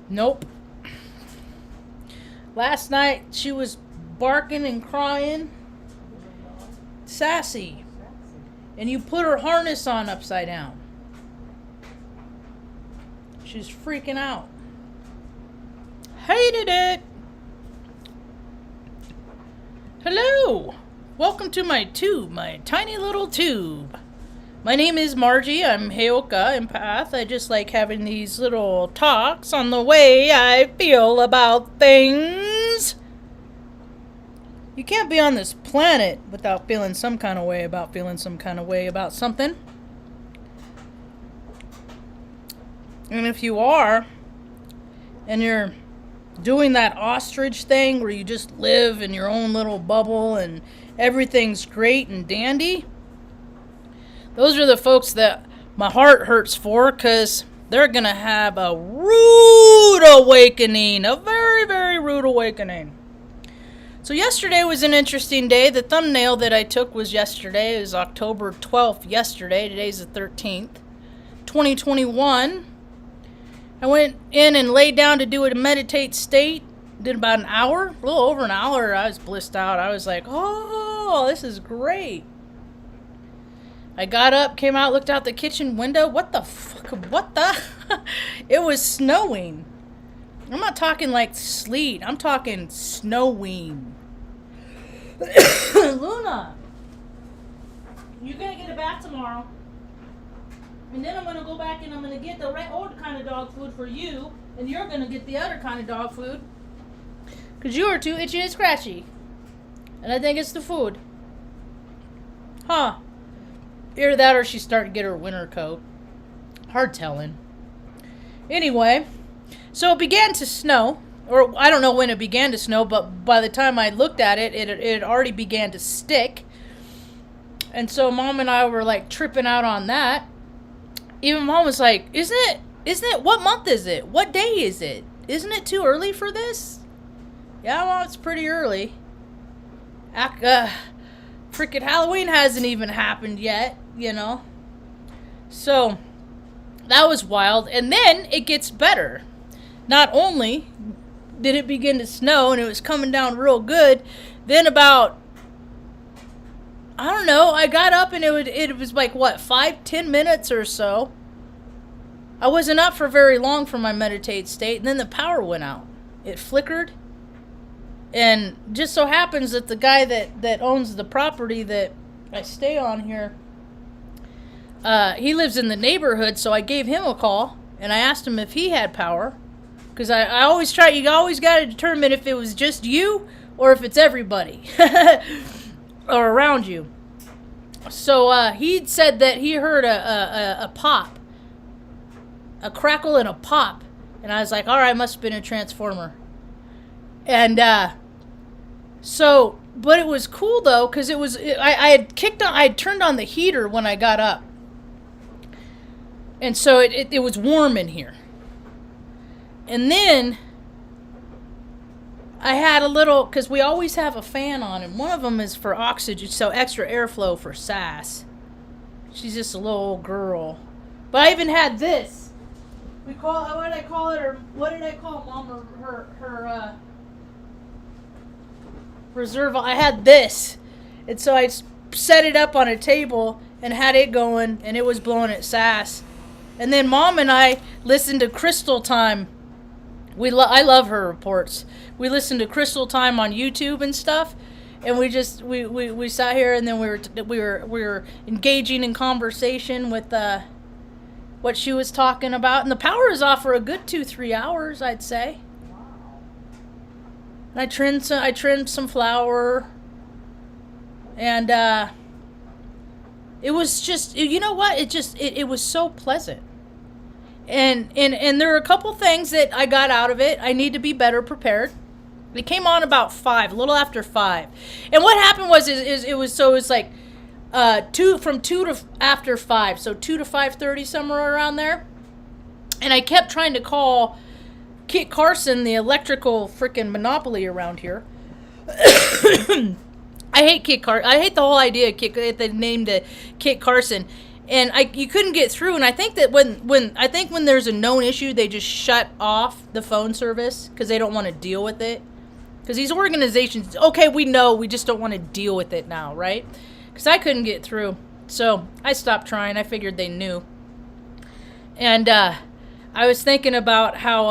Nope. Last night she was barking and crying. Sassy. And you put her harness on upside down. She's freaking out. Hated it. Hello. Welcome to my tube, my tiny little tube. My name is Margie. I'm Heyoka empath. I just like having these little talks on the way I feel about things. You can't be on this planet without feeling some kind of way about feeling some kind of way about something. And if you are, and you're doing that ostrich thing where you just live in your own little bubble and everything's great and dandy, those are the folks that my heart hurts for, because they're going to have a rude awakening, a very, very rude awakening. So yesterday was an interesting day. The thumbnail that I took was yesterday. It was October 12th yesterday. Today's the 13th, 2021. I went in and laid down to do a meditate state. Did about an hour, a little over an hour. I was blissed out. I was like, oh, this is great. I got up, came out, looked out the kitchen window. What the fuck? What the? It was snowing. I'm not talking like sleet. I'm talking snowing. Luna, you're going to get a bath tomorrow. And then I'm going to go back and I'm going to get the old kind of dog food for you. And you're going to get the other kind of dog food. Because you are too itchy and scratchy. And I think it's the food. Huh. Either that or she's starting to get her winter coat. Hard telling. Anyway, so it began to snow. Or I don't know when it began to snow, but by the time I looked at it, it already began to stick. And so Mom and I were like tripping out on that. Even Mom was like, isn't it, what month is it? What day is it? Isn't it too early for this? Yeah, well, it's pretty early. Frickin' Halloween hasn't even happened yet, you know. So, that was wild. And then it gets better. Not only did it begin to snow and it was coming down real good, then about, I don't know, I got up and it was like, what, 5-10 minutes or so. I wasn't up for very long for my meditate state, and then the power went out. It flickered. And just so happens that the guy that owns the property that I stay on here, he lives in the neighborhood, so I gave him a call, and I asked him if he had power. Because I always try, you always got to determine if it was just you or if it's everybody or around you. So he said that he heard a pop, a crackle and a pop. And I was like, all right, must have been a transformer. And so, but it was cool though, because I had turned on the heater when I got up. And so it was warm in here. And then I had a little, because we always have a fan on, and one of them is for oxygen, so extra airflow for Sass. She's just a little old girl. But I even had this. What did I call it? Or what did I call Mom? Her reserve. I had this. And so I set it up on a table and had it going, and it was blowing at Sass. And then Mom and I listened to Crystal Time. I love her reports. We listened to Crystal Time on YouTube and stuff, and we sat here, and then we were engaging in conversation with what she was talking about, and the power is off for a good 2-3 hours, I'd say. And I trimmed some flour, and it was just, you know what? It was so pleasant. And there are a couple things that I got out of it. I need to be better prepared. It came on about 5, a little after 5. And what happened was it was like 2 to after 5, so 2 to 5:30, somewhere around there. And I kept trying to call Kit Carson, the electrical freaking monopoly around here. I hate Kit Carson. I hate the whole idea of Kit. They named it Kit Carson. and you couldn't get through. And I think that when there's a known issue, they just shut off the phone service because they don't want to deal with it. Because these organizations, okay, we know, we just don't want to deal with it now, right? Because I couldn't get through. So I stopped trying. I figured they knew. And I was thinking about how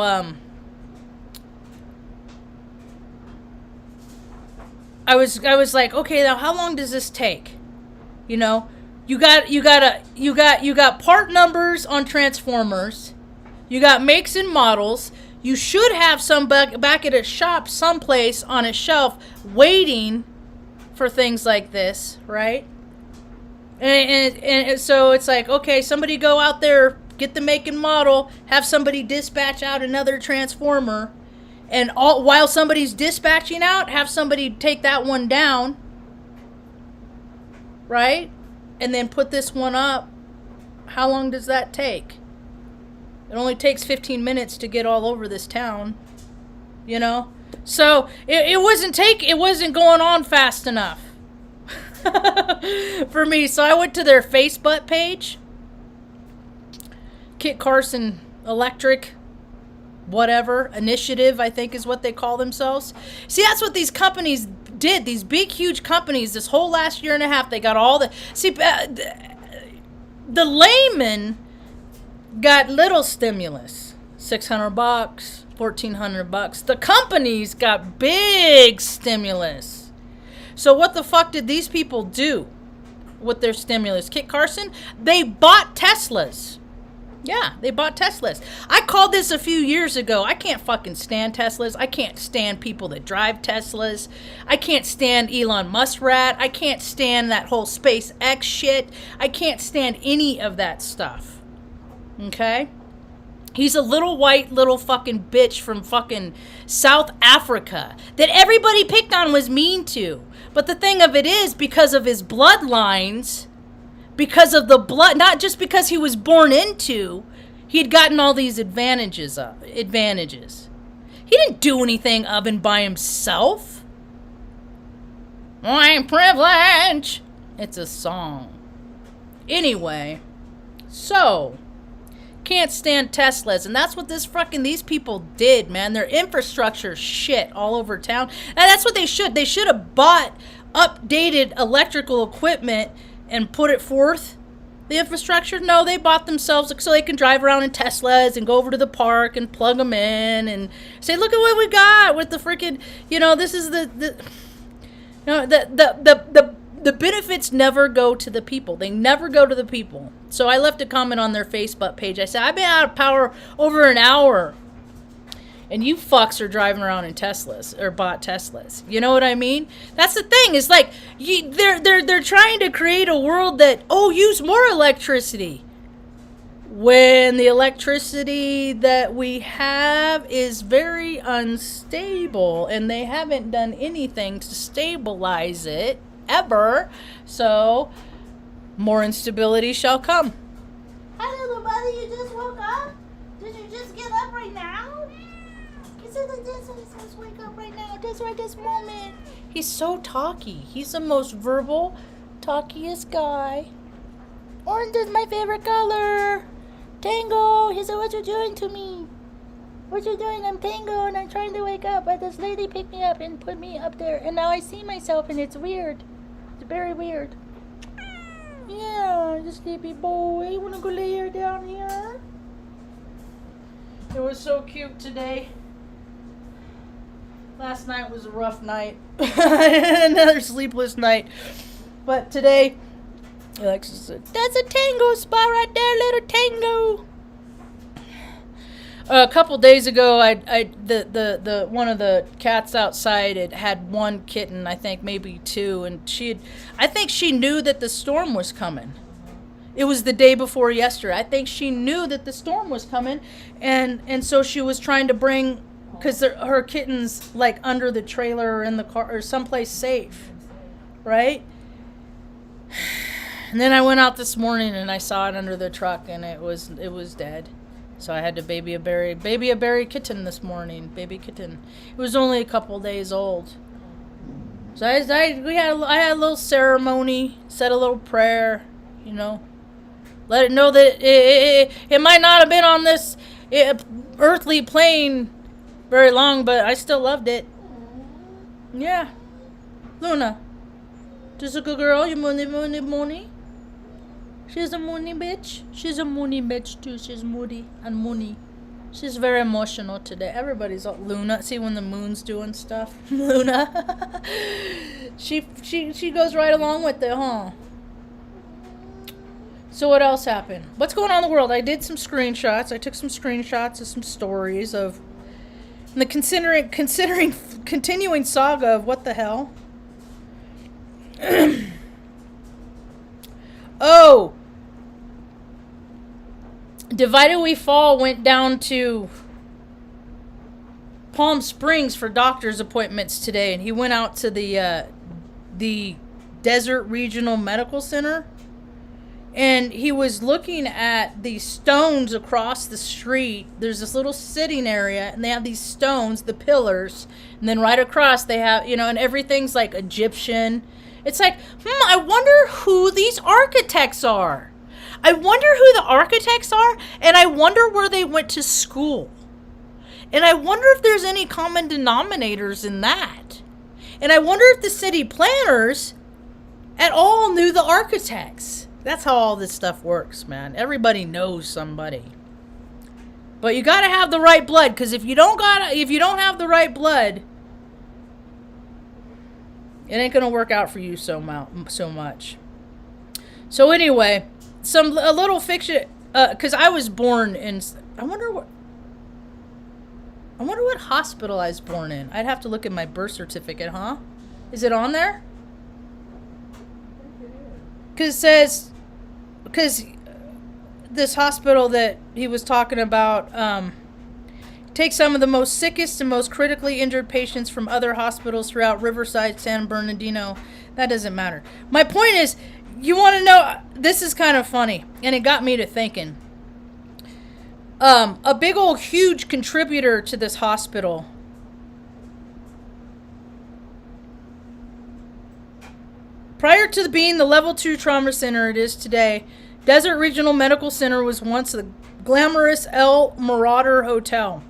I was like, okay, now how long does this take? You know, you got part numbers on transformers. You got makes and models. You should have some back at a shop someplace on a shelf waiting for things like this, right? And so it's like, okay, somebody go out there, get the make and model, have somebody dispatch out another transformer, and while somebody's dispatching out, have somebody take that one down, right? And then put this one up. How long does that take? It only takes 15 minutes to get all over this town, you know? So it wasn't going on fast enough for me. So I went to their Facebook page, Kit Carson Electric, whatever, initiative, I think is what they call themselves. See, that's what these companies did. These big, huge companies, this whole last year and a half, they got all the... See, the layman got little stimulus, $600, $1,400. The companies got big stimulus. So what the fuck did these people do with their stimulus? Kit Carson, they bought Teslas. Yeah, they bought Teslas. I called this a few years ago. I can't fucking stand Teslas. I can't stand people that drive Teslas. I can't stand Elon Musk rat. I can't stand that whole SpaceX shit. I can't stand any of that stuff. Okay? He's a little white little fucking bitch from fucking South Africa that everybody picked on, was mean to. But the thing of it is, because of his bloodlines, because of the blood, not just because he was born into, he had gotten all these advantages. He didn't do anything of and by himself. My privilege. It's a song. Anyway, so can't stand Teslas, and that's what these people did, man. Their infrastructure shit all over town, and that's what they should. They should have bought updated electrical equipment and put it forth. The infrastructure, no, they bought themselves so they can drive around in Teslas and go over to the park and plug them in and say, look at what we got with the freaking, this is the benefits never go to the people. They never go to the people. So I left a comment on their Facebook page. I said, I've been out of power over an hour, and you fucks are driving around in Teslas or bought Teslas. You know what I mean? That's the thing. Is like they're trying to create a world that use more electricity, when the electricity that we have is very unstable, and they haven't done anything to stabilize it ever. So more instability shall come. Hi, little buddy. You just woke up? Did you just get up right now? Just wake up right now, just right this moment. He's so talky. He's the most verbal, talkiest guy. Orange is my favorite color. Tango, he said, what you doing to me? What you doing? I'm Tango, and I'm trying to wake up, but this lady picked me up and put me up there, and now I see myself, and it's weird. It's very weird. Yeah, the sleepy boy. You want to go lay here down here? It was so cute today. Last night was a rough night. Another sleepless night. But today, Alexa said, that's a tango spot right there, little tango. A couple days ago, the one of the cats outside had one kitten, I think maybe two, and I think she knew that the storm was coming. It was the day before yesterday. I think she knew that the storm was coming, and so she was trying to bring, because her kitten's like under the trailer or in the car or someplace safe, right? And then I went out this morning and I saw it under the truck, and it was dead. So I had to baby a berry kitten this morning, baby kitten. It was only a couple days old. So I had a little ceremony, said a little prayer, Let it know that it might not have been on this earthly plane very long, but I still loved it. Yeah. Luna. Just a good girl. You moony. She's a moony bitch. She's a moony bitch too. She's moody and moony. She's very emotional today. Everybody's all Luna. See when the moon's doing stuff? Luna. She goes right along with it, huh? So what else happened? What's going on in the world? I did some screenshots. I took some screenshots of some stories of the continuing saga of what the hell. Oh, Divided We Fall went down to Palm Springs for doctor's appointments today, and he went out to the Desert Regional Medical Center, and he was looking at these stones across the street. There's this little sitting area, and they have these stones, the pillars, and then right across they have, and everything's like Egyptian. It's like, I wonder who these architects are. I wonder who the architects are, and I wonder where they went to school. And I wonder if there's any common denominators in that. And I wonder if the city planners at all knew the architects. That's how all this stuff works, man. Everybody knows somebody. But you got to have the right blood, because if you don't have the right blood, it ain't going to work out for you so much. So anyway, a little fiction, because I was born in, I wonder what hospital I was born in. I'd have to look at my birth certificate, huh? Is it on there? Because this hospital that he was talking about takes some of the most sickest and most critically injured patients from other hospitals throughout Riverside, San Bernardino. That doesn't matter. My point is, you want to know, this is kind of funny, and it got me to thinking. A big old huge contributor to this hospital prior to being the level 2 trauma center it is today, Desert Regional Medical Center was once the glamorous El Marauder Hotel.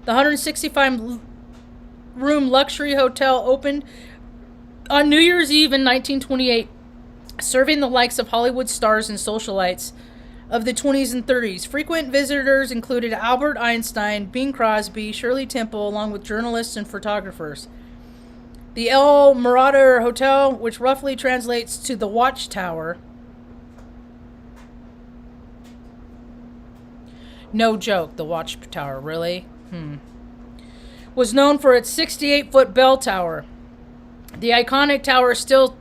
The 165-room luxury hotel opened on New Year's Eve in 1928, serving the likes of Hollywood stars and socialites of the 20s and 30s. Frequent visitors included Albert Einstein, Bing Crosby, Shirley Temple, along with journalists and photographers. The El Marauder Hotel, which roughly translates to the Watchtower, no joke, the Watchtower, really? Was known for its 68-foot bell tower. The iconic tower still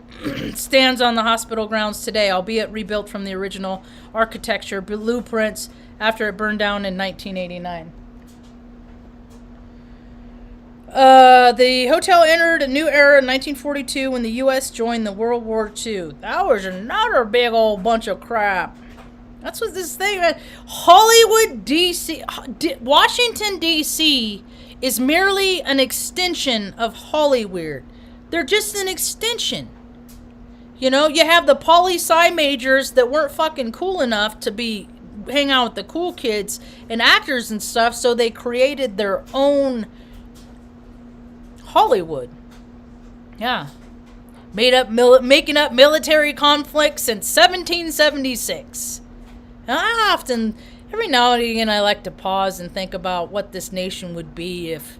stands on the hospital grounds today, albeit rebuilt from the original architecture blueprints after it burned down in 1989. The hotel entered a new era in 1942 when the U.S. joined the World War II. That was another big old bunch of crap. That's what this thing is. Hollywood, D.C., Washington, D.C. is merely an extension of Hollywood. They're just an extension. You know, you have the poli-sci majors that weren't fucking cool enough to hang out with the cool kids and actors and stuff, so they created their own Hollywood. Yeah. Making up military conflicts in 1776. And every now and again, I like to pause and think about what this nation would be if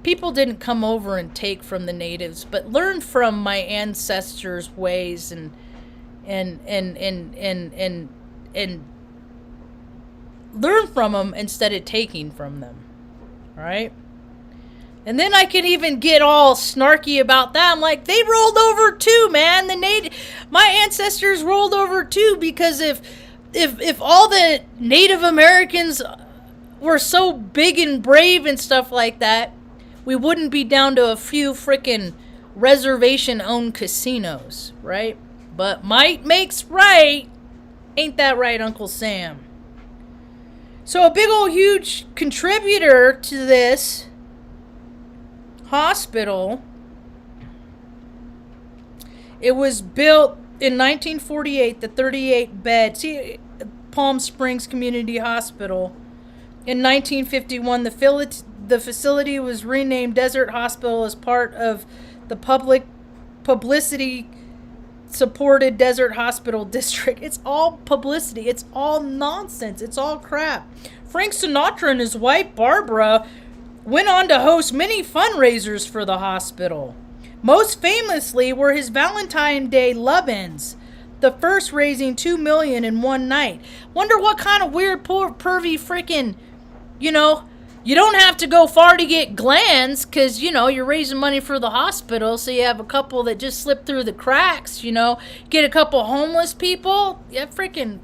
people didn't come over and take from the natives, but learn from my ancestors' ways and learn from them instead of taking from them. All right? And then I can even get all snarky about that. I'm like, they rolled over too, man. My ancestors rolled over too, because if all the Native Americans were so big and brave and stuff like that, we wouldn't be down to a few frickin' reservation-owned casinos, right? But might makes right. Ain't that right, Uncle Sam? So a big old huge contributor to this hospital, it was built in 1948, the 38-bed. See, Palm Springs Community Hospital. In 1951, the facility was renamed Desert Hospital as part of the publicity supported Desert Hospital District. It's all publicity. It's all nonsense. It's all crap. Frank Sinatra and his wife, Barbara, went on to host many fundraisers for the hospital. Most famously were his Valentine's Day love-ins, the first raising $2 million in one night. Wonder what kind of weird, pervy freaking, you don't have to go far to get glands, because, you're raising money for the hospital, so you have a couple that just slip through the cracks, get a couple homeless people. Yeah, freaking,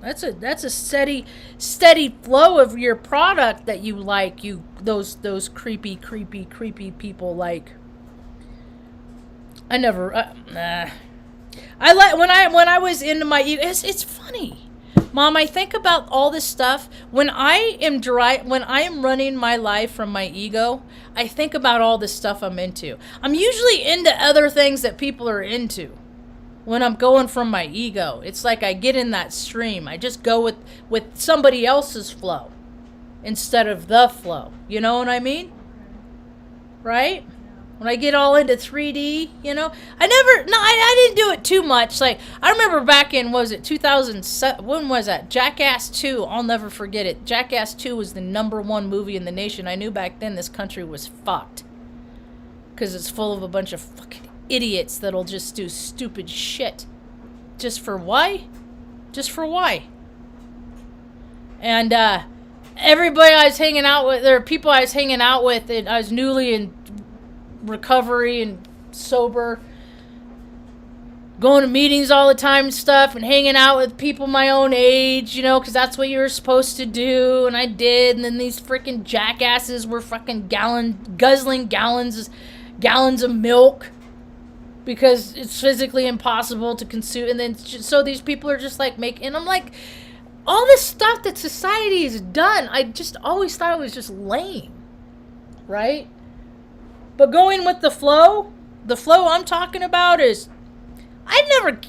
that's a steady flow of your product that you like, those creepy people like. I never, I like, when I was into my, it's funny. Mom, I think about all this stuff when I am running my life from my ego. I think about all this stuff I'm into. I'm usually into other things that people are into. When I'm going from my ego, it's like I get in that stream. I just go with somebody else's flow instead of the flow. You know what I mean? Right? When I get all into 3D, I didn't do it too much. Like, I remember back in, 2007, when was that? Jackass 2, I'll never forget it. Jackass 2 was the #1 movie in the nation. I knew back then this country was fucked. Because it's full of a bunch of fucking idiots that'll just do stupid shit. Just for why? Just for why? And, everybody I was hanging out with, there were people I was hanging out with, and I was newly in recovery and sober, going to meetings all the time and stuff, and hanging out with people my own age, because that's what you were supposed to do, and I did. And then these freaking jackasses were fucking guzzling gallons of milk because it's physically impossible to consume. And then so these people are just like making, and I'm like, all this stuff that society has done, I just always thought it was just lame, right? But going with the flow I'm talking about is, I never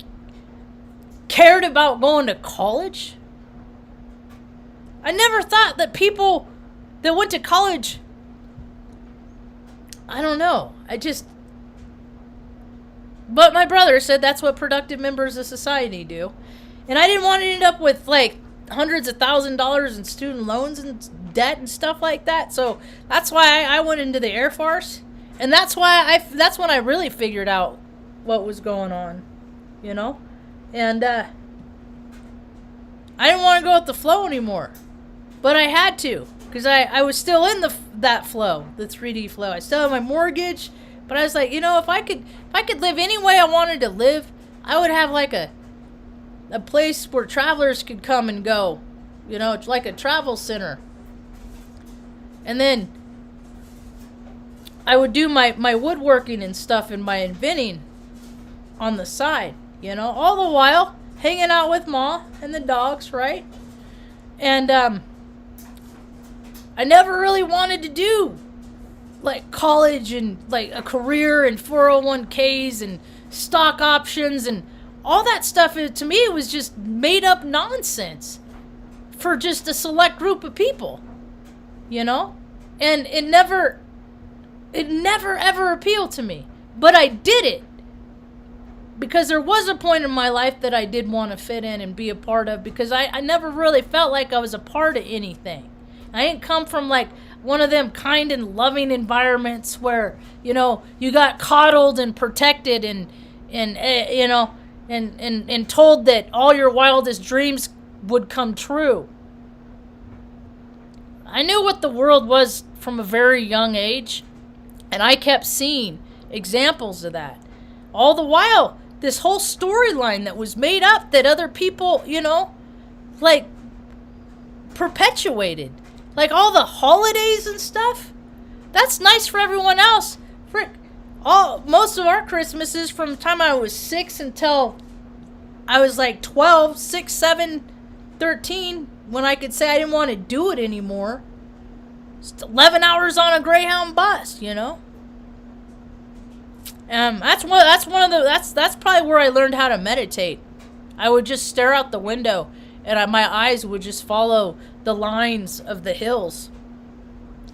cared about going to college. I never thought that people that went to college, I don't know. But my brother said that's what productive members of society do. And I didn't want to end up with like hundreds of $1,000s in student loans and debt and stuff like that. So that's why I went into the Air Force. And that's that's when I really figured out what was going on, And I didn't want to go with the flow anymore. But I had to, because I was still in that flow, the 3D flow. I still had my mortgage, but I was like, if I could live any way I wanted to live, I would have like a place where travelers could come and go. It's like a travel center. And then I would do my woodworking and stuff and my inventing on the side, all the while hanging out with Ma and the dogs, right? And I never really wanted to do like college and like a career and 401ks and stock options and all that stuff. To me, it was just made up nonsense for just a select group of people, and it never ever appealed to me. But I did it because there was a point in my life that I did want to fit in and be a part of, because I never really felt like I was a part of anything. I didn't come from like one of them kind and loving environments where, you got coddled and protected and told that all your wildest dreams would come true. I knew what the world was from a very young age. And I kept seeing examples of that. All the while, this whole storyline that was made up that other people, like, perpetuated. Like all the holidays and stuff. That's nice for everyone else. Most of our Christmases from the time I was 6 until I was like 12, 6, 7, 13, when I could say I didn't want to do it anymore. It's 11 hours on a Greyhound bus, That's probably where I learned how to meditate. I would just stare out the window and my eyes would just follow the lines of the hills,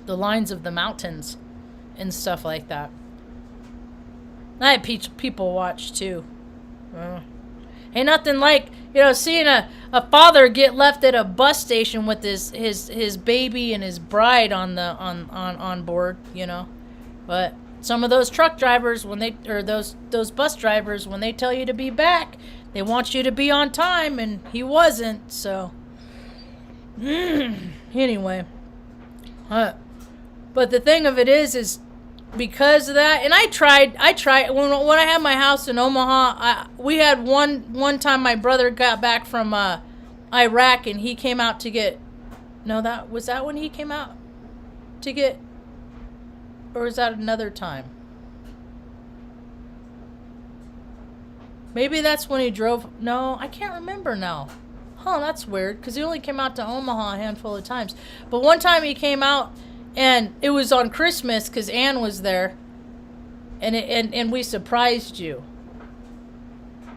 the lines of the mountains, and stuff like that. I had people watch too. Ain't nothing like, seeing a father get left at a bus station with his baby and his bride on board, But some of those truck drivers, those bus drivers, when they tell you to be back, they want you to be on time, and he wasn't. So anyway, but the thing of it is because of that, and I tried when I had my house in Omaha. We had one time my brother got back from Iraq, and he came out to get. No, that was when he came out to get. Or was that another time? Maybe that's when he drove. No, I can't remember now. That's weird, because he only came out to Omaha a handful of times. But one time he came out, and it was on Christmas, because Ann was there, and we surprised you.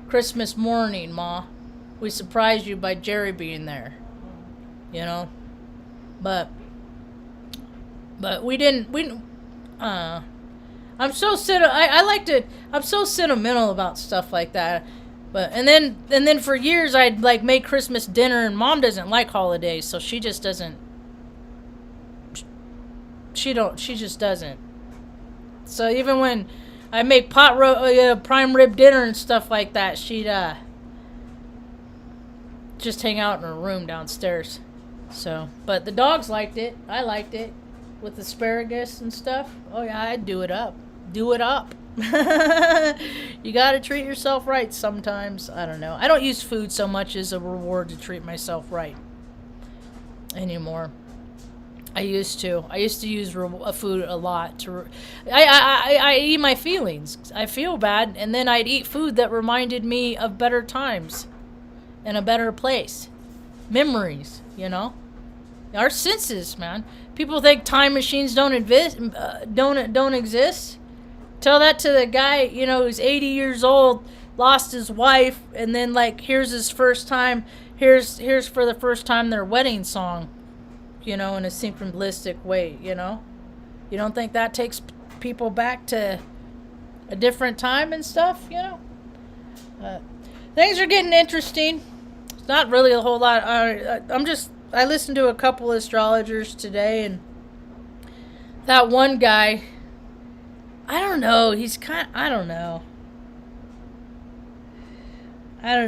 Christmas morning, Ma. We surprised you by Jerry being there. But we didn't. I'm so I'm so sentimental about stuff like that. But and then for years I'd like make Christmas dinner, and Mom doesn't like holidays, so she just doesn't. She just doesn't. So even when I make prime rib dinner and stuff like that, she'd just hang out in her room downstairs. So, but the dogs liked it. I liked it. With asparagus and stuff. Oh yeah, I'd do it up. Do it up. You gotta treat yourself right sometimes. I don't know. I don't use food so much as a reward to treat myself right anymore. I used to use food a lot to. I eat my feelings. I feel bad, and then I'd eat food that reminded me of better times, and a better place, memories. Our senses, man. People think time machines don't exist. Tell that to the guy, who's 80 years old, lost his wife, and then here's his first time. Here's for the first time their wedding song, in a synchronistic way. You don't think that takes people back to a different time and stuff? Things are getting interesting. It's not really a whole lot. I listened to a couple astrologers today, and that one guy, I don't know. I don't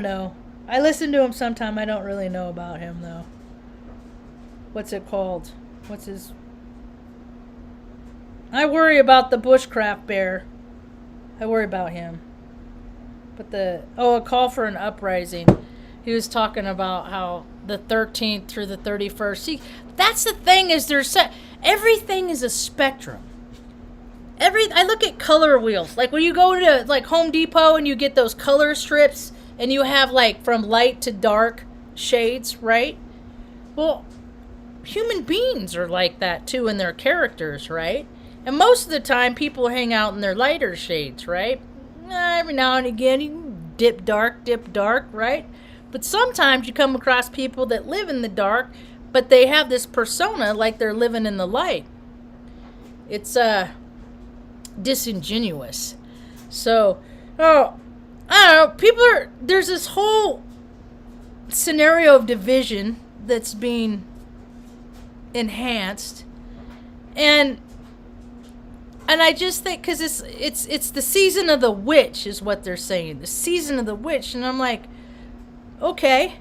know. I listen to him sometime. I don't really know about him, though. What's it called? I worry about the bushcraft bear. I worry about him. But a call for an uprising. He was talking about how the 13th through the 31st. See, that's the thing, is everything is a spectrum. I look at color wheels. Like when you go to Home Depot and you get those color strips and you have from light to dark shades, right? Well, human beings are like that too in their characters, right? And most of the time people hang out in their lighter shades, right? Every now and again you can dip dark, right? But sometimes you come across people that live in the dark, but they have this persona like they're living in the light. It's disingenuous. So, I don't know. There's this whole scenario of division that's being enhanced, and I just think because it's the season of the witch is what they're saying. The season of the witch, and I'm like. Okay.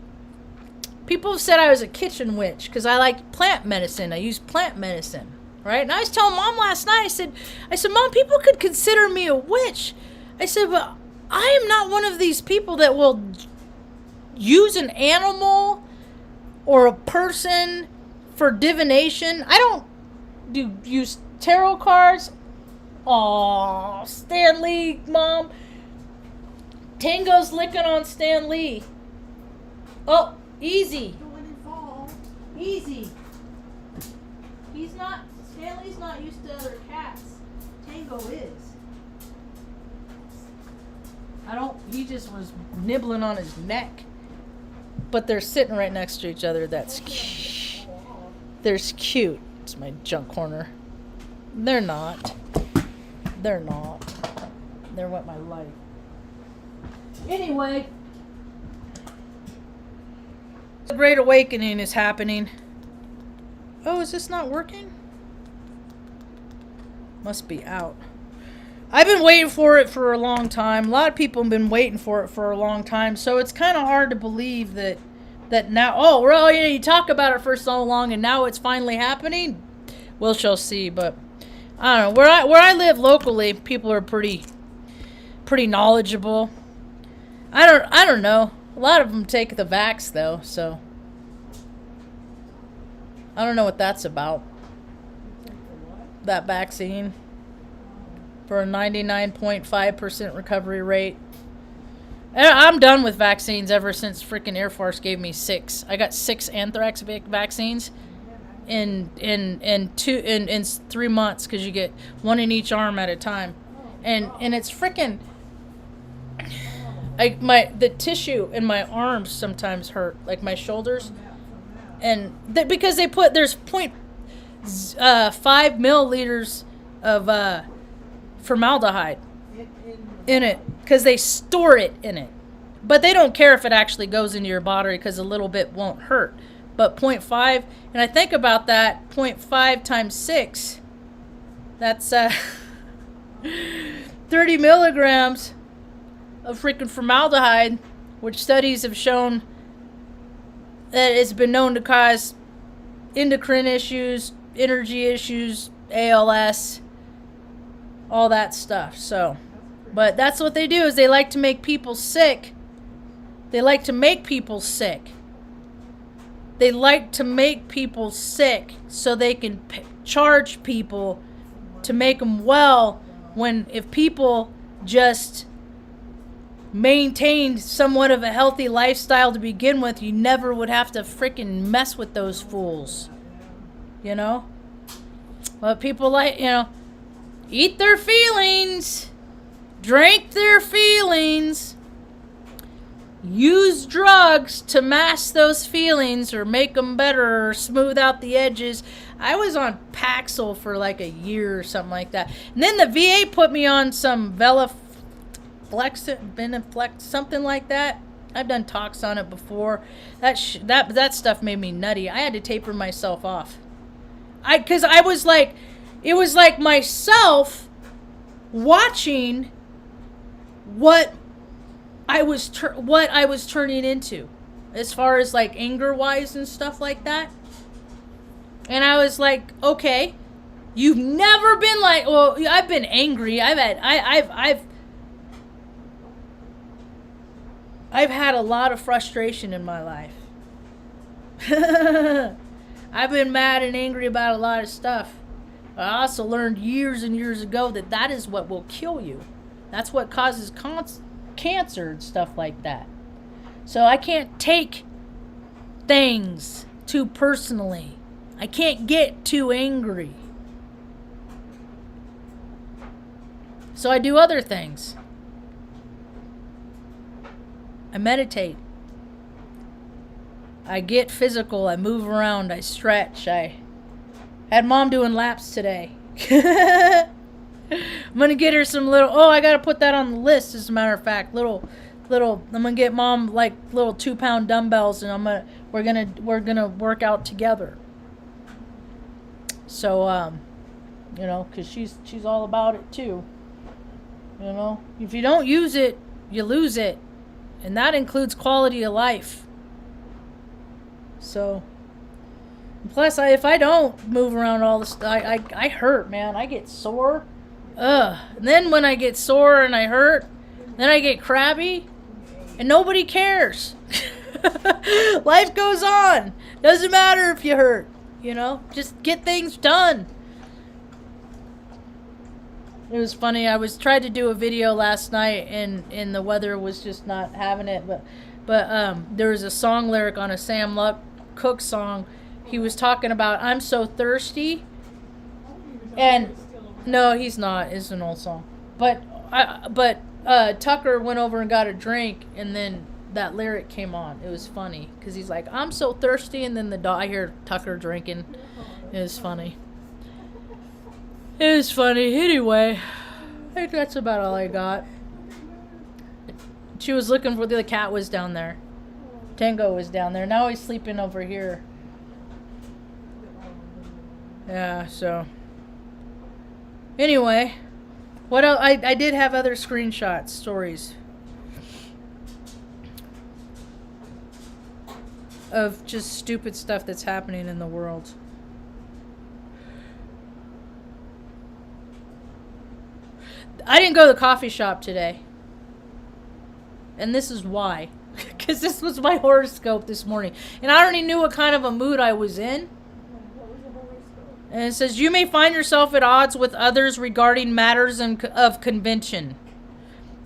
People have said I was a kitchen witch because I like plant medicine. I use plant medicine, right? And I was telling Mom last night, I said, Mom, people could consider me a witch. I said, but I am not one of these people that will use an animal or a person for divination. I don't use tarot cards. Aw, Stan Lee, Mom. Tango's licking on Stan Lee. Oh, easy. Easy. Stanley's not used to other cats. Tango is. He just was nibbling on his neck. but they're sitting right next to each other. That's cute. They're cute. It's my junk corner. They're not. They're not. They're what my life. Anyway, the Great Awakening is happening. Oh, is this not working? Must be out. I've been waiting for it for a long time. A lot of people have been waiting for it for a long time. So it's kind of hard to believe that now, oh, well, you talk about it for so long and now it's finally happening. We shall see. But I don't know. Where I live locally, people are pretty knowledgeable. I don't know. A lot of them take the vax though, so I don't know what that's about. That vaccine for a 99.5% recovery rate. I'm done with vaccines ever since freaking Air Force gave me 6. I got 6 anthrax vaccines in 3 months because you get 1 in each arm at a time, and it's freaking. The tissue in my arms sometimes hurt, like my shoulders, and because there's 0.5 milliliters of formaldehyde in it because they store it in it, but they don't care if it actually goes into your body because a little bit won't hurt. But 0.5, and I think about that, 0.5 times 6, that's 30 milligrams of freaking formaldehyde, which studies have shown that it's been known to cause endocrine issues, energy issues, ALS, all that stuff. So, but that's what they do, is they like to make people sick. They like to make people sick. They like to make people sick so they can charge people to make them well, when if people just maintained somewhat of a healthy lifestyle to begin with, you never would have to freaking mess with those fools. You know? But people eat their feelings, drink their feelings, use drugs to mask those feelings or make them better or smooth out the edges. I was on Paxil for like a year or something like that. And then the VA put me on some Beneflex, something like that. I've done talks on it before. That stuff made me nutty. I had to taper myself off. Because I was like, it was like myself watching what I was turning into, as far as like anger wise and stuff like that. And I was like, okay, you've never been like, well, I've been angry. I've had a lot of frustration in my life. I've been mad and angry about a lot of stuff. I also learned years and years ago that is what will kill you. That's what causes cancer and stuff like that. So I can't take things too personally. I can't get too angry. So I do other things. I meditate. I get physical. I move around. I stretch. I had Mom doing laps today. I'm gonna get her some little. Oh, I gotta put that on the list. As a matter of fact, little. I'm gonna get Mom like little 2-pound dumbbells, and we're gonna work out together. So because she's all about it too. If you don't use it, you lose it. And that includes quality of life. So, plus, if I don't move around all this, I hurt, man. I get sore. And then when I get sore and I hurt, then I get crabby, and nobody cares. Life goes on. Doesn't matter if you hurt. Just get things done. It was funny. I tried to do a video last night, and the weather was just not having it. But there was a song lyric on a Sam Cooke song. He was talking about "I'm so thirsty," and no, he's not. It's an old song. But Tucker went over and got a drink, and then that lyric came on. It was funny because he's like, I'm so thirsty, and then the dog, I hear Tucker drinking. It was funny. It was funny. Anyway, I think that's about all I got. She was looking for the cat was down there. Tango was down there. Now he's sleeping over here. Yeah, so. Anyway, what else? I did have other screenshots, stories. Of just stupid stuff that's happening in the world. I didn't go to the coffee shop today. And this is why. Because this was my horoscope this morning. And I already knew what kind of a mood I was in. And it says, you may find yourself at odds with others regarding matters of convention.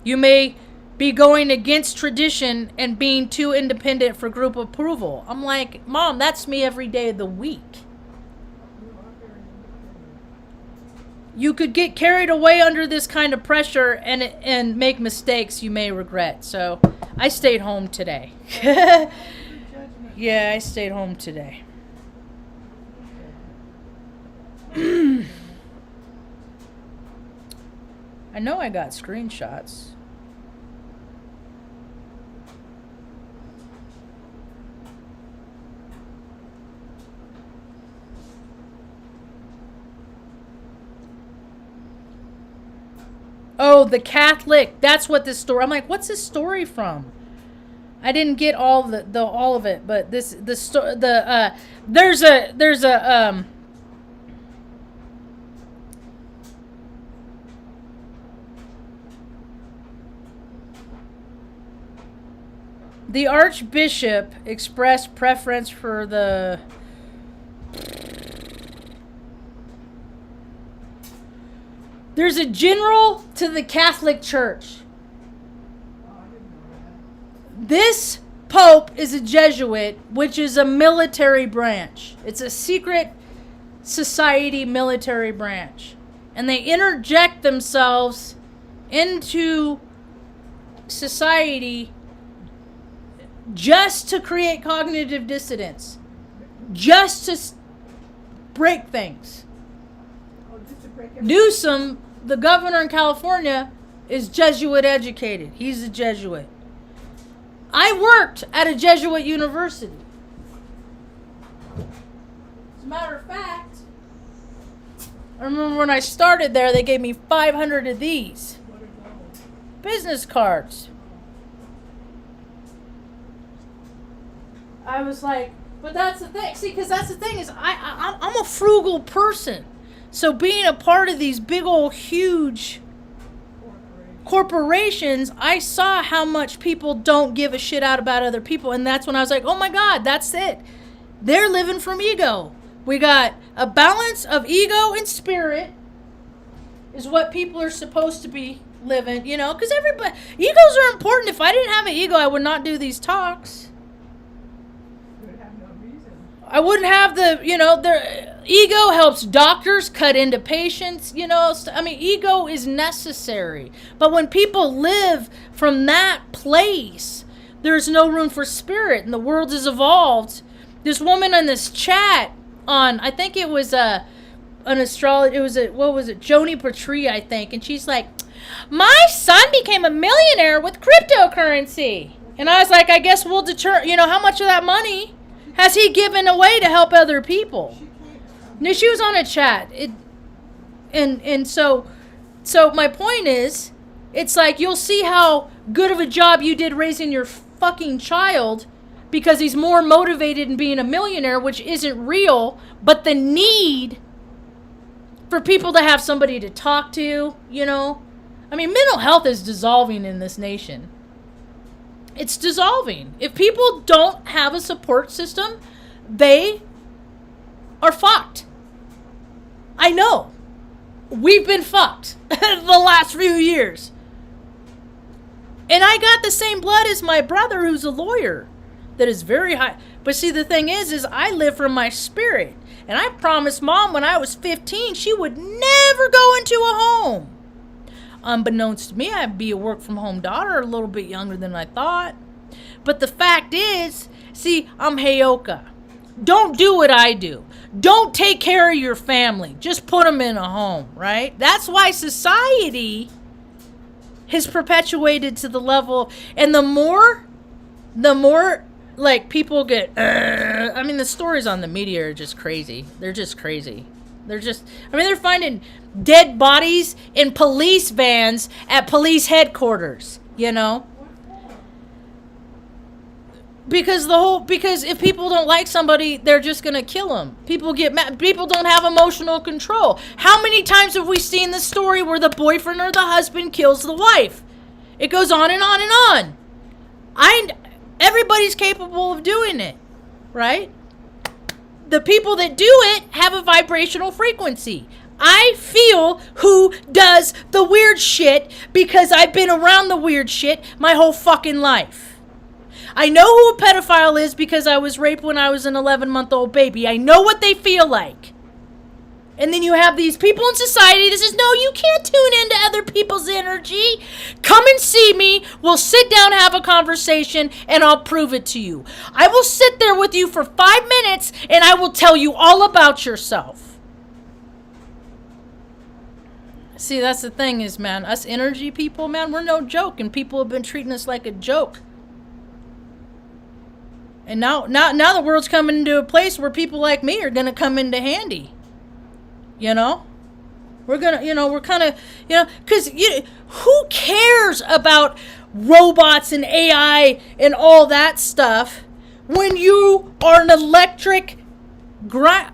You may be going against tradition and being too independent for group approval. I'm like, Mom, that's me every day of the week. You could get carried away under this kind of pressure and make mistakes you may regret. So I stayed home today. Yeah, I stayed home today. I know I got screenshots. Oh, the Catholic. That's what this story. I'm like, what's this story from? I didn't get all all of it, but there's the Archbishop expressed preference for the there's a general to the Catholic Church. This Pope is a Jesuit, which is a military branch. It's a secret society military branch. And they interject themselves into society just to create cognitive dissonance. Just to break things. Newsom, the governor in California, is Jesuit educated. He's a Jesuit. I worked at a Jesuit university. As a matter of fact, I remember when I started there, they gave me 500 of these business cards. I was like, but that's the thing. See, because that's the thing is I'm a frugal person. So being a part of these big old huge corporations, I saw how much people don't give a shit out about other people. And that's when I was like, oh my God, that's it. They're living from ego. We got a balance of ego and spirit is what people are supposed to be living, you know, because everybody, egos are important. If I didn't have an ego, I would not do these talks. I wouldn't have their ego helps doctors cut into patients, I mean, ego is necessary. But when people live from that place, there's no room for spirit, and the world has evolved. This woman on this chat on, I think it was an astrology, Joni Patri, I think, and she's like, my son became a millionaire with cryptocurrency. And I was like, I guess we'll how much of that money has he given away to help other people? No, she was on a chat. So my point is, it's like you'll see how good of a job you did raising your fucking child because he's more motivated in being a millionaire, which isn't real, but the need for people to have somebody to talk to, I mean, mental health is dissolving in this nation. It's dissolving. If people don't have a support system, they are fucked. I know. We've been fucked the last few years. And I got the same blood as my brother who's a lawyer that is very high. But see, the thing is I live from my spirit. And I promised Mom when I was 15 she would never go into a home. Unbeknownst to me, I'd be a work-from-home daughter, a little bit younger than I thought. But the fact is, see, I'm Heyoka. Don't do what I do. Don't take care of your family. Just put them in a home, right? That's why society has perpetuated to the level, and the more like people get, I mean, the stories on the media are just crazy. They're just crazy. They're finding dead bodies in police vans at police headquarters, you know? Because if people don't like somebody, they're just going to kill them. People get mad. People don't have emotional control. How many times have we seen the story where the boyfriend or the husband kills the wife? It goes on and on and on. Everybody's capable of doing it, right? The people that do it have a vibrational frequency. I feel who does the weird shit because I've been around the weird shit my whole fucking life. I know who a pedophile is because I was raped when I was an 11-month-old baby. I know what they feel like. And then you have these people in society that says, no, you can't tune into other people's energy. Come and see me. We'll sit down, have a conversation, and I'll prove it to you. I will sit there with you for 5 minutes, and I will tell you all about yourself. See, that's the thing is, man, us energy people, man, we're no joke, and people have been treating us like a joke. And now the world's coming into a place where people like me are going to come into handy. You know? We're going to, we're kind of, because who cares about robots and AI and all that stuff when you are an electric grind?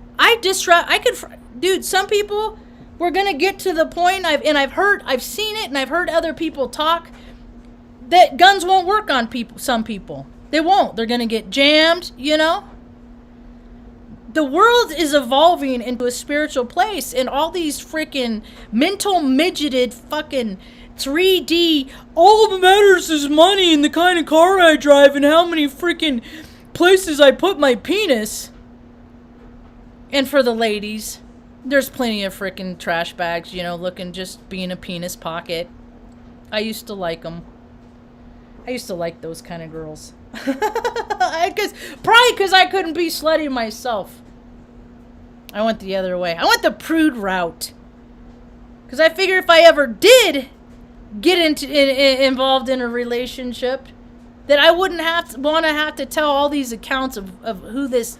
Dude, some people, we're going to get to the point, I've seen it, and I've heard other people talk, that guns won't work on some people. They won't. They're going to get jammed, The world is evolving into a spiritual place, and all these freaking mental midgeted fucking 3D, all that matters is money and the kind of car I drive and how many freaking places I put my penis. And for the ladies, there's plenty of freaking trash bags, looking just being a penis pocket. I used to like them. I used to like those kind of girls. Probably because I couldn't be slutty myself. I went the other way. I went the prude route. Because I figure if I ever did get involved in a relationship, that I wouldn't have to tell all these accounts of who this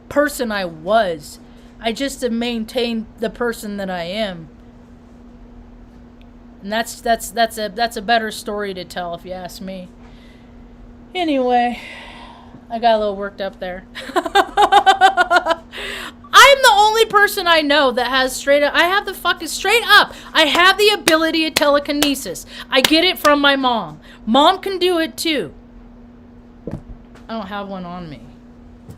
person I was. I just to maintain the person that I am. And that's a better story to tell if you ask me. Anyway, I got a little worked up there. I'm the only person I know that has straight up, I have the ability of telekinesis. I get it from my mom. Mom can do it too. I don't have one on me.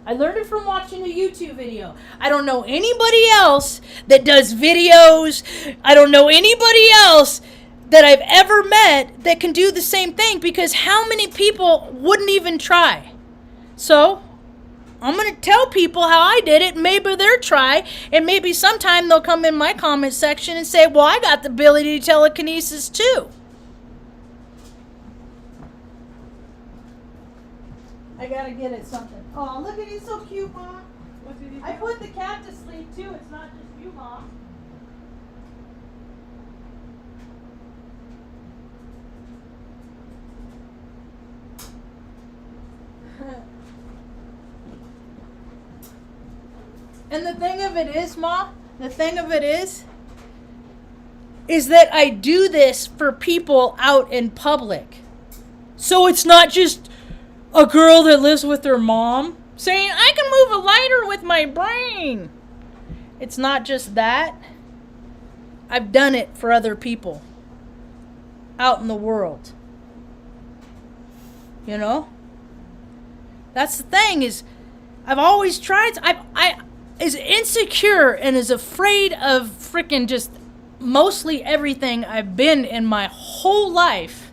I learned it from watching a YouTube video. I don't know anybody else that does videos. I don't know anybody else that I've ever met that can do the same thing, because how many people wouldn't even try? So I'm going to tell people how I did it. Maybe they'll try, and maybe sometime they'll come in my comment section and say, well, I got the ability to telekinesis too. I got to get it something. Oh, look at it, so cute, Mom. I put the cat to sleep too. It's not just you, Mom. And the thing of it is, Ma, is that I do this for people out in public. So it's not just a girl that lives with her mom saying, I can move a lighter with my brain. It's not just that. I've done it for other people out in the world. That's the thing is, I've always tried. I is insecure and is afraid of freaking just mostly everything I've been in my whole life.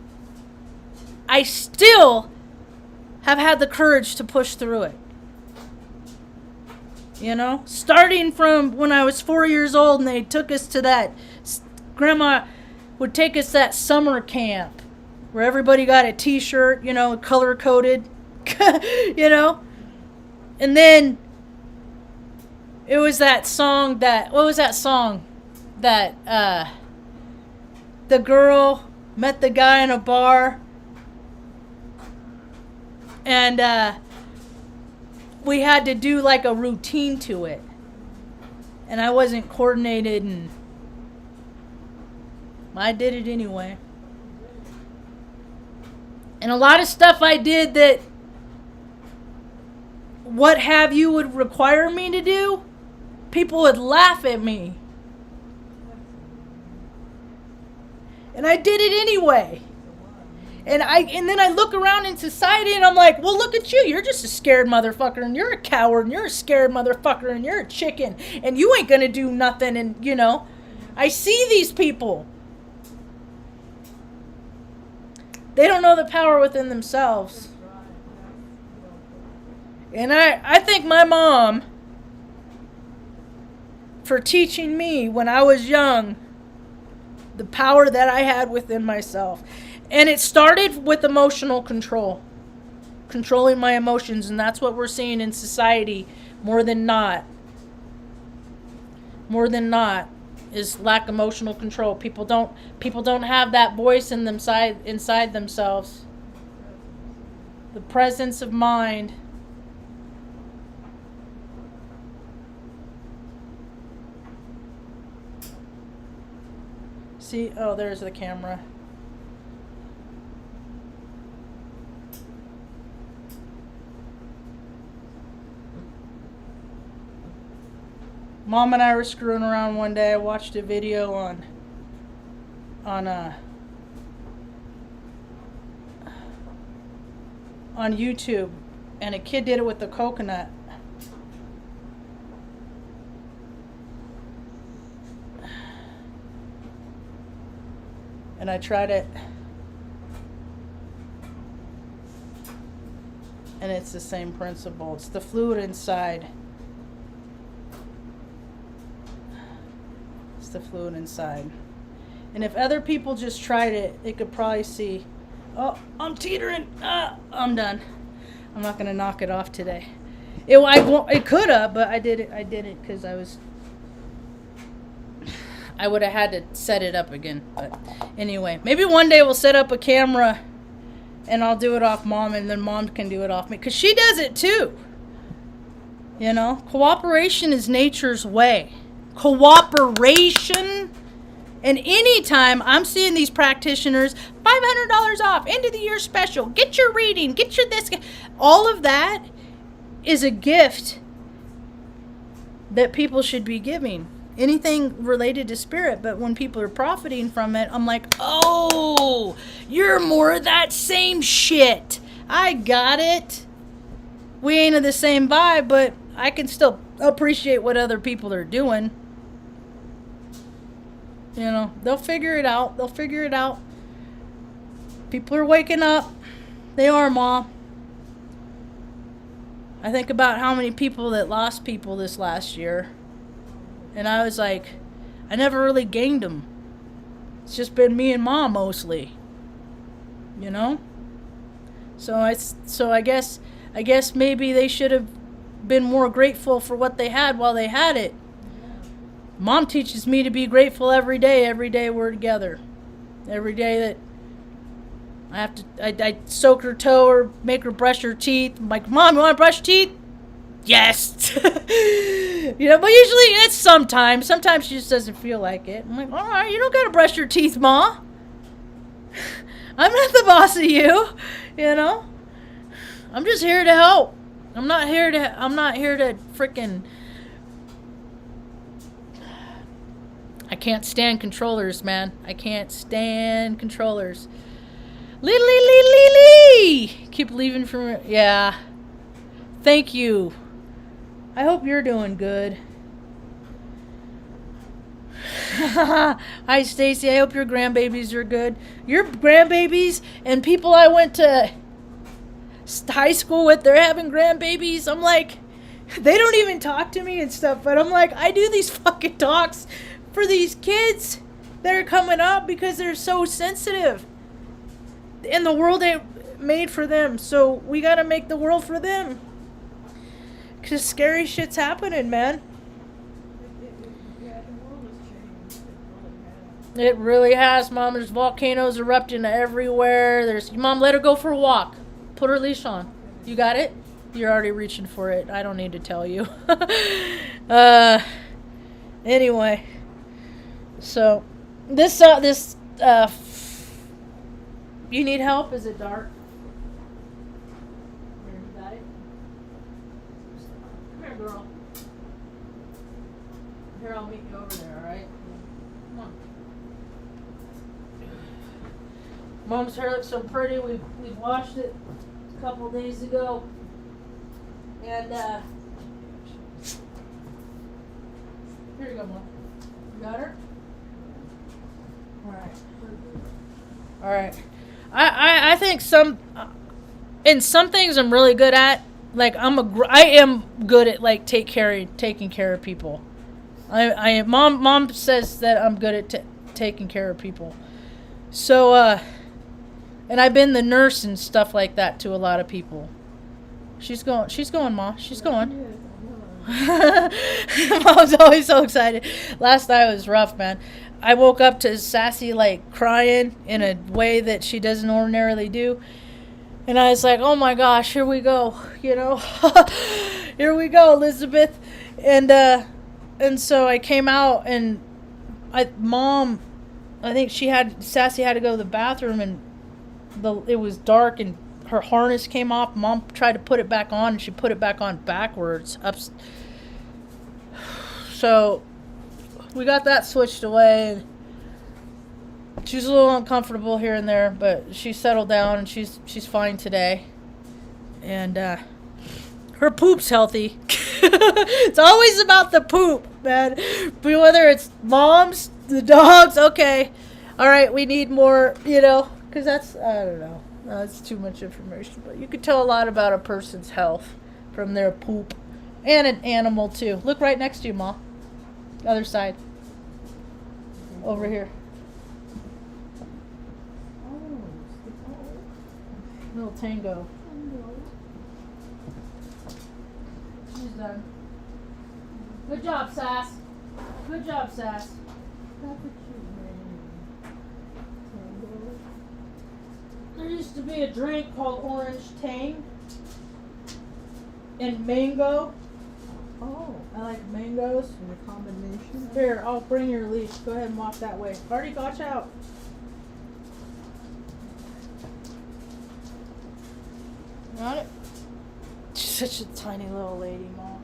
I still have had the courage to push through it. Starting from when I was 4 years old and they took us to that, Grandma would take us that summer camp where everybody got a t-shirt, you know, color coded, you know. And then it was that song that, what was that song that the girl met the guy in a bar, and we had to do like a routine to it, and I wasn't coordinated, and I did it anyway. And a lot of stuff I did that what have you would require me to do, people would laugh at me. And I did it anyway. And then I look around in society and I'm like, well, look at you. You're just a scared motherfucker, and you're a coward, and you're a scared motherfucker, and you're a chicken, and you ain't gonna do nothing. And, you know, I see these people. They don't know the power within themselves. And I thank my mom for teaching me when I was young the power that I had within myself. And it started with emotional control. Controlling my emotions, and that's what we're seeing in society more than not. More than not is lack emotional control. People don't have that voice in them inside themselves. The presence of mind. See, oh, there's the camera. Mom and I were screwing around one day. I watched a video on YouTube, and a kid did it with the coconut. And I tried it, and it's the same principle. It's the fluid inside. It's the fluid inside. And if other people just tried it, they could probably see, oh, I'm teetering. I'm done. I'm not gonna knock it off today. It could have, but I did it because I would have had to set it up again. But anyway, maybe one day we'll set up a camera and I'll do it off Mom, and then Mom can do it off me, because she does it too. You know, cooperation is nature's way. Cooperation. And anytime I'm seeing these practitioners, $500 off, end of the year special, get your reading, get your this, all of that is a gift that people should be giving. Anything related to spirit, but when people are profiting from it, I'm like, oh, you're more of that same shit. I got it. We ain't of the same vibe, but I can still appreciate what other people are doing. You know, they'll figure it out. They'll figure it out. People are waking up. They are, Mom. I think about how many people that lost people this last year. And I was like, I never really gained them. It's just been me and Mom mostly. You know? So I guess maybe they should have been more grateful for what they had while they had it. Mom teaches me to be grateful every day we're together. Every day that I soak her toe or make her brush her teeth. I'm like, Mom, you want to brush teeth? Yes. You know, but usually it's sometimes. Sometimes she just doesn't feel like it. I'm like, all right, you don't got to brush your teeth, Ma. I'm not the boss of you, you know. I'm just here to help. I'm not here to freaking. I can't stand controllers, man. I can't stand controllers. Lee. Keep leaving from. Yeah. Thank you. I hope you're doing good. Hi, Stacy. I hope your grandbabies are good. Your grandbabies and people I went to high school with, they're having grandbabies. I'm like, they don't even talk to me and stuff, but I'm like, I do these fucking talks for these kids that are coming up because they're so sensitive. And the world ain't made for them, so we gotta make the world for them. Cause scary shit's happening, man. Yeah, the world has changed. It really has. It really has, Mom. There's volcanoes erupting everywhere. Mom, let her go for a walk. Put her leash on. You got it? You're already reaching for it. I don't need to tell you. Anyway. So, you need help? Is it dark? Here, you got it? Come here, girl. Here, I'll meet you over there, alright? Come on. Mom's hair looks so pretty. We washed it a couple days ago. And, here you go, Mom. You got her? Alright. Alright. I think in some things I'm really good at. Like, I am good at, like, taking care of people. Mom says that I'm good at taking care of people. So, and I've been the nurse and stuff like that to a lot of people. She's going, Ma. She's going. Mom's always so excited. Last night was rough, man. I woke up to Sassy, like, crying in a way that she doesn't ordinarily do. And I was like, oh my gosh, here we go, you know. Here we go, Elizabeth. And so I came out, and I think Sassy had to go to the bathroom, and it was dark, and her harness came off. Mom tried to put it back on, and she put it back on backwards. So we got that switched away, and she's a little uncomfortable here and there, but she settled down, and she's fine today. And her poop's healthy. It's always about the poop, man. But whether it's Mom's, the dogs, okay. All right, we need more, you know, because that's, I don't know. That's too much information. But you could tell a lot about a person's health from their poop. And an animal, too. Look right next to you, Ma. Other side. Over here. Little Tango. She's done. Good job, Sass. Good job, Sass. That's a cute name. Tango. There used to be a drink called Orange Tang and mango. Oh, I like mangoes. in a combination. Here, I'll bring your leash. Go ahead and walk that way. Party, watch out. Got it? She's such a tiny little lady, Mom.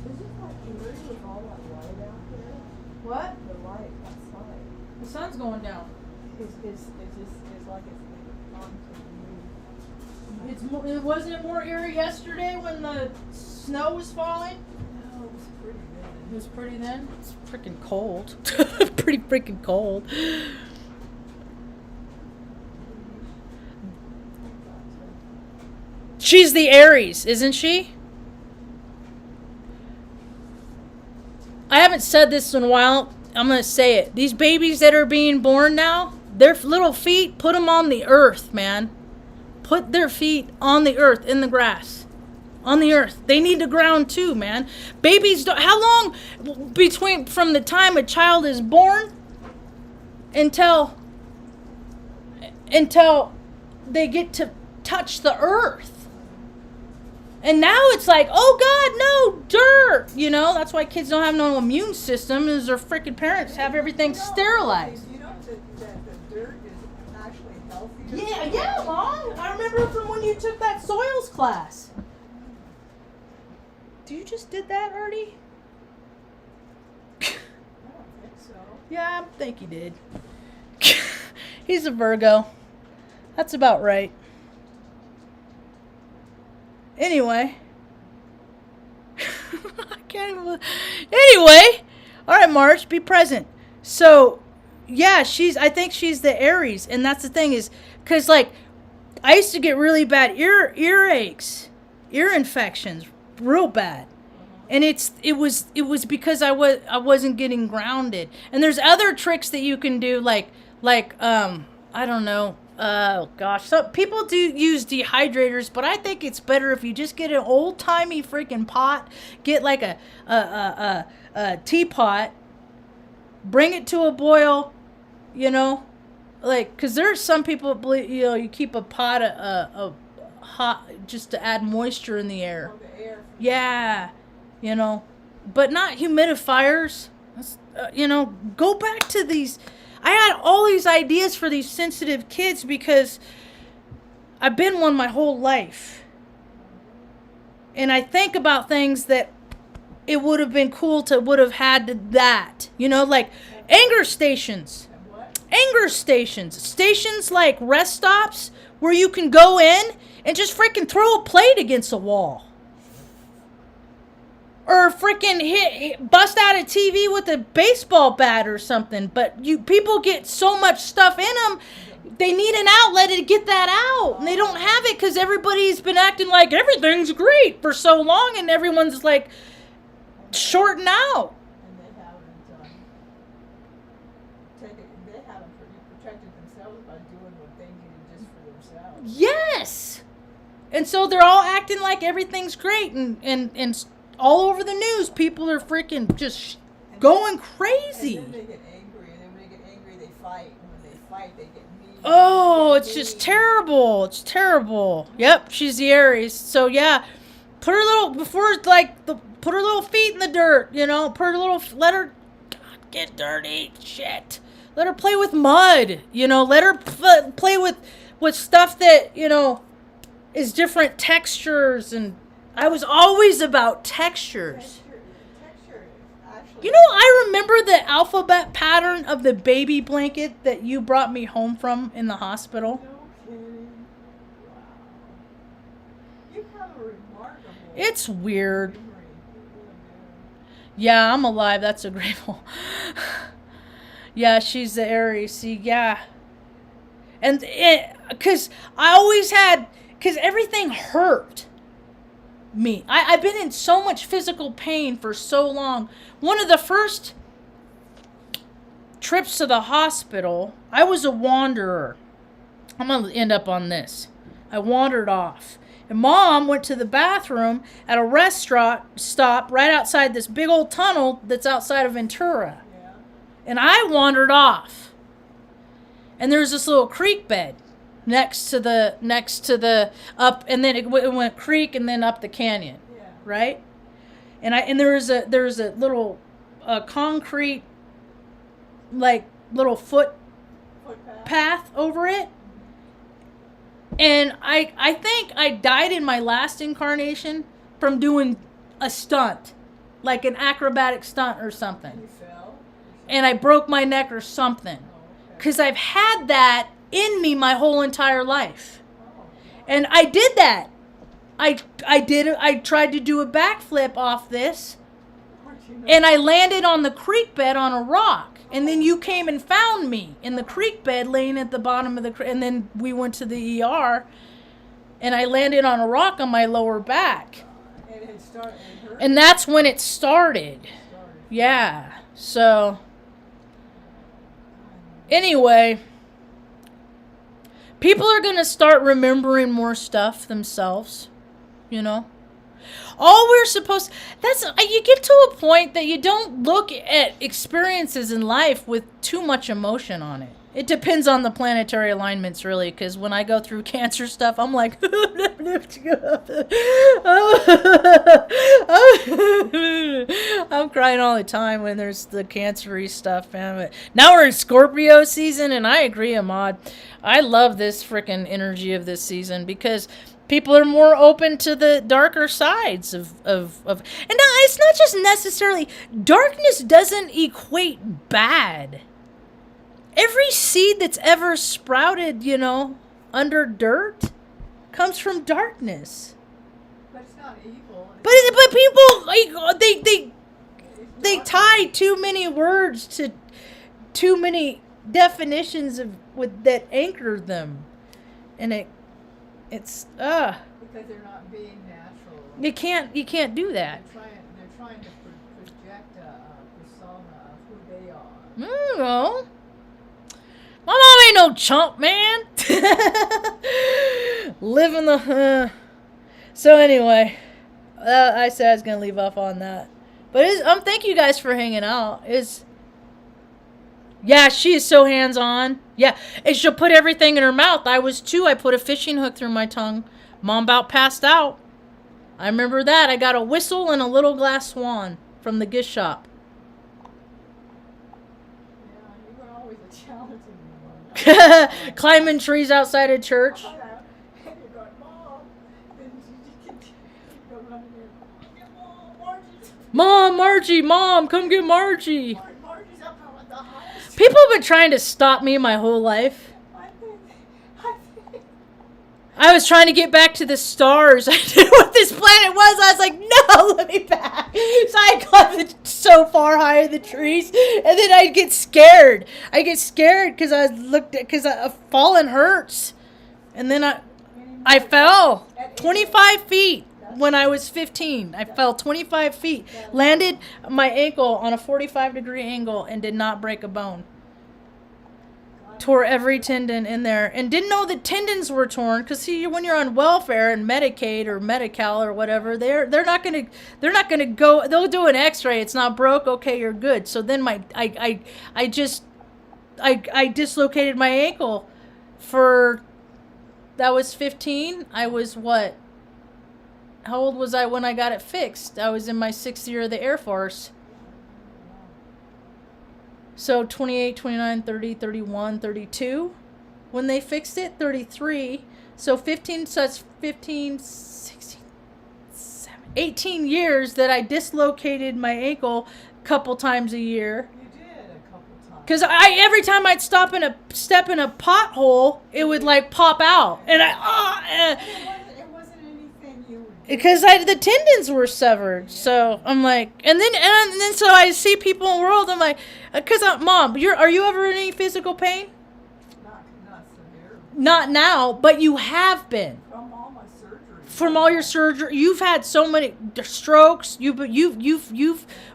Is it like eerie with all that light out there? What? The light outside. The sun's going down. It's like it's on to the moon. It wasn't more eerie yesterday when the snow was falling? No, it was pretty It good. was pretty then. It's freaking cold. Pretty freaking cold. She's the Aries, isn't she? I haven't said this in a while. I'm going to say it. These babies that are being born now, their little feet, put them on the earth, man. Put their feet on the earth, in the grass. On the earth. They need to ground too, man. Babies don't... How long from the time a child is born until they get to touch the earth? And now it's like, oh God, no, dirt. You know, that's why kids don't have no immune system, is their freaking parents have everything sterilized. You know that the dirt is actually healthy? Yeah, Mom. I remember from when you took that soils class. You just did that, Artie? I don't think so. Yeah, I think he did. He's a Virgo. That's about right. Anyway. I can't even... Anyway. All right, Marge, be present. So, yeah, I think she's the Aries. And that's the thing is, because, like, I used to get really bad earaches, ear infections, real bad. And it was because I wasn't getting grounded. And there's other tricks that you can do, like I don't know, Oh gosh, some people do use dehydrators, but I think it's better if you just get an old timey freaking pot, get like a teapot, bring it to a boil, you know, like because there's some people that believe you keep a pot of hot just to add moisture in the air. Oh, the air. Yeah, but not humidifiers. Go back to these. I had all these ideas for these sensitive kids because I've been one my whole life. And I think about things that it would have been cool to would have had that. Like anger stations. What? Anger stations. Stations like rest stops where you can go in and just freaking throw a plate against a wall. Or freaking bust out a TV with a baseball bat or something. But people get so much stuff in them, they need an outlet to get that out. And they don't have it because everybody's been acting like everything's great for so long. And everyone's like shorting out. And they haven't protected themselves by doing what they needed just for themselves. Yes. And so they're all acting like everything's great. And all over the news, people are freaking just going crazy. And then they get angry, and then when they get angry, they fight. And when they fight, they get mean. Oh, it's just terrible. It's terrible. Yep, she's the Aries. So yeah, put her little put her little feet in the dirt. Let her get dirty. Shit. Let her play with mud. Let her play with stuff that is different textures and. I was always about textures. Texture, actually. I remember the alphabet pattern of the baby blanket that you brought me home from in the hospital. No kidding. Wow. You have a remarkable It's weird. memory. You really do. Yeah, I'm alive. That's a grateful. Yeah, she's the Aries. See, yeah. And because everything hurt. Me. I've been in so much physical pain for so long. One of the first trips to the hospital, I was a wanderer. I'm going to end up on this. I wandered off. And Mom went to the bathroom at a restaurant stop right outside this big old tunnel that's outside of Ventura. Yeah. And I wandered off. And there's this little creek bed. Next to the up, and then it went creek and then up the canyon, Yeah. right? And there was a little concrete like little Footpath. path over it, and I think I died in my last incarnation from doing a stunt, like an acrobatic stunt or something, You fell. and I broke my neck or something, Oh, okay. because I've had that in me my whole entire life. Oh, And I did that. I tried to do a backflip off this, aren't you and I landed on the creek bed on a rock. And then you came and found me in the creek bed laying at the bottom of the creek. And then we went to the ER, and I landed on a rock on my lower back. And it started. It hurt. And that's when it started. Yeah. So, anyway, people are going to start remembering more stuff themselves, All we're supposed, you get to a point that you don't look at experiences in life with too much emotion on it. It depends on the planetary alignments, really, because when I go through cancer stuff, I'm like, I'm crying all the time when there's the cancer-y stuff, man. Now we're in Scorpio season, and I agree, Ahmad. I love this freaking energy of this season because people are more open to the darker sides of and now it's not just necessarily, darkness doesn't equate bad. Every seed that's ever sprouted, under dirt comes from darkness. But it's not evil. But people, they tie too many words to too many definitions that anchor them. And it's Because they're not being natural. you can't do that. They're trying to project a persona of who they are. I don't know. My mom ain't no chump, man. Living the. So anyway, I said I was gonna leave off on that, but thank you guys for hanging out. Yeah, she is so hands-on. Yeah, and she'll put everything in her mouth. I was too. I put a fishing hook through my tongue. Mom about passed out. I remember that. I got a whistle and a little glass swan from the gift shop. Yeah, you were always a challenging one. Climbing trees outside of church. And you're going, Mom. Then you go running in. Mom, Margie's. Mom, Margie, Mom, come get Margie. Margie's up on the highest. People have been trying to stop me my whole life. I think. I was trying to get back to the stars. I didn't know what this planet was. I was like, no, let me back. So I climbed so far high in the trees, and then I'd get scared. I get scared because a falling hurts. And then I fell 25 feet when I was 15. I fell 25 feet. Landed my ankle on a 45-degree angle and did not break a bone. Tore every tendon in there and didn't know that tendons were torn because see when you're on welfare and Medicaid or Medi-Cal or whatever they're not gonna go, they'll do an x-ray, it's not broke, okay, you're good. So then I dislocated my ankle that was 15. I was what, how old was I when I got it fixed? I was in my 6th year of the Air Force. So 28, 29, 30, 31, 32 when they fixed it, 33. So 15, so that's 15, 16, 17, 18 years that I dislocated my ankle a couple times a year. You did a couple times. Because every time I'd step in a pothole, it would like pop out. And It wasn't anything you would do. because the tendons were severed. So I'm like, and then so I see people in the world. I'm like, because Mom, are you ever in any physical pain? Not severe. Not now, but you have been. From all my surgery. From all your surgery, you've had so many strokes. You've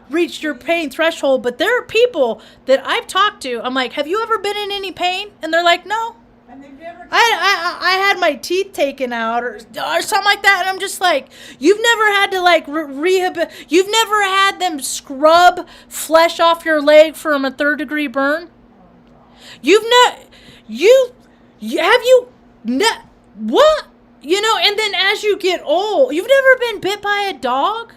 reached your pain threshold. But there are people that I've talked to. I'm like, have you ever been in any pain? And they're like, no. And they've never. I had my teeth taken out or something like that, and I'm just like, you've never had to like rehab. You've never had them scrub flesh off your leg from a 3rd-degree burn. What? You know, and then as you get old, you've never been bit by a dog?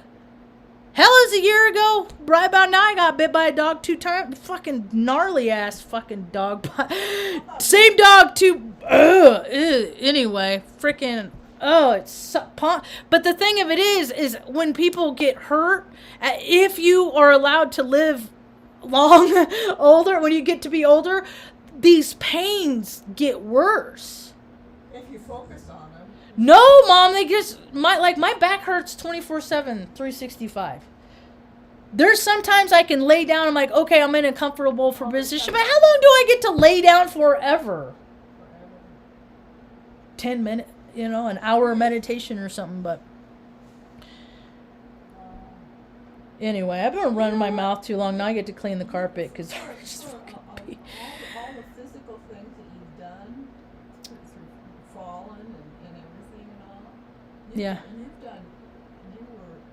Hell, is a year ago, right about now, I got bit by a dog 2 times. Fucking gnarly ass fucking dog. Same dog, 2. Anyway, freaking. Oh, it's so but the thing of it is when people get hurt, if you are allowed to live long, older, when you get to be older, these pains get worse. If you focus on them. No, Mom, my back hurts 24/7, 365. There's sometimes I can lay down. I'm like, okay, I'm in a comfortable position, but how long do I get to lay down forever? 10 minutes, an hour of meditation or something. But anyway, I've been running my mouth too long. Now I get to clean the carpet because All the physical things that you've done, through fallen and everything and all. Yeah. You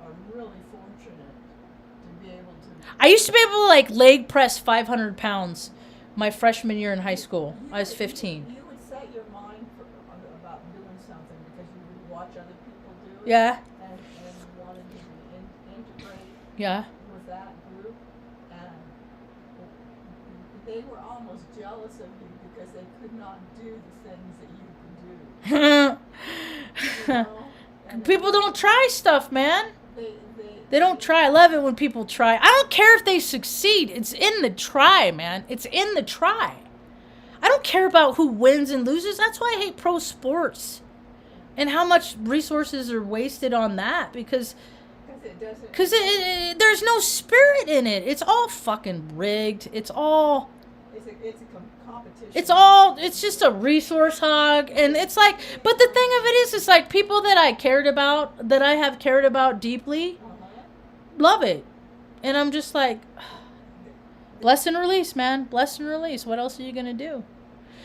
are really fortunate to be able to. I used to be able to like leg press 500 pounds my freshman year in high school. I was 15. You would set your mind about doing something because you would watch other people do it. Yeah. And wanted to integrate Yeah. with that group. And they were almost jealous of you because they could not do the things that you could do. You know? And People don't try stuff, man. They They don't try. I love it when people try. I don't care if they succeed. It's in the try, man. It's in the try. I don't care about who wins and loses. That's why I hate pro sports. And how much resources are wasted on that. Because there's no spirit in it. It's all fucking rigged. It's all... It's a competition. It's just a resource hog. And it's like... But the thing of it is, it's like people that I have cared about deeply... love it. And I'm just like, bless and release, man. Bless and release. What else are you going to do?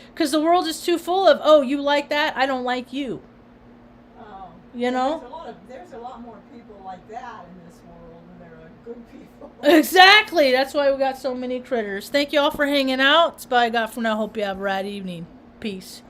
Because the world is too full of, oh, you like that, I don't like you. You know? There's a lot more people like that in this world than there are good people. Exactly. That's why we got so many critters. Thank you all for hanging out. It's bye I got for now. Hope you have a rad evening. Peace.